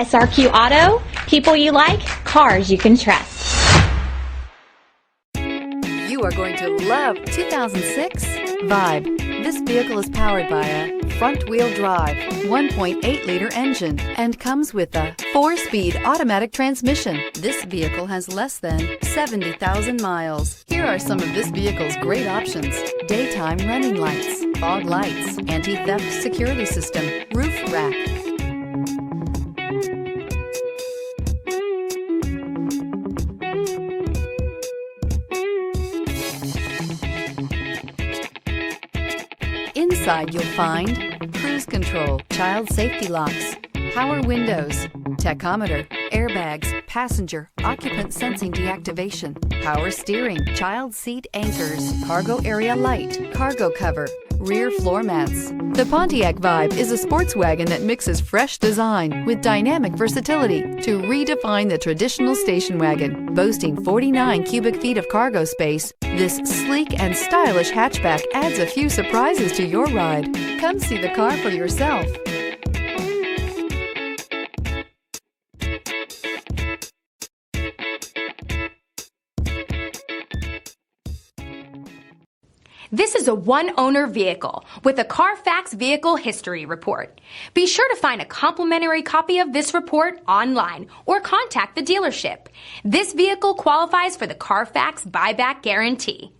SRQ Auto, people you like, cars you can trust. You are going to love 2006 Vibe. This vehicle is powered by a front-wheel drive, 1.8-liter engine, and comes with a 4-speed automatic transmission. This vehicle has less than 70,000 miles. Here are some of this vehicle's great options: daytime running lights, fog lights, anti-theft security system, roof rack. Inside you'll find cruise control, child safety locks, power windows, tachometer, airbags, passenger, occupant sensing deactivation, power steering, child seat anchors, cargo area light, cargo cover, rear floor mats. The Pontiac Vibe is a sports wagon that mixes fresh design with dynamic versatility to redefine the traditional station wagon. Boasting 49 cubic feet of cargo space, this sleek and stylish hatchback adds a few surprises to your ride. Come see the car for yourself. This is a one-owner vehicle with a Carfax Vehicle History Report. Be sure to find a complimentary copy of this report online or contact the dealership. This vehicle qualifies for the Carfax Buyback Guarantee.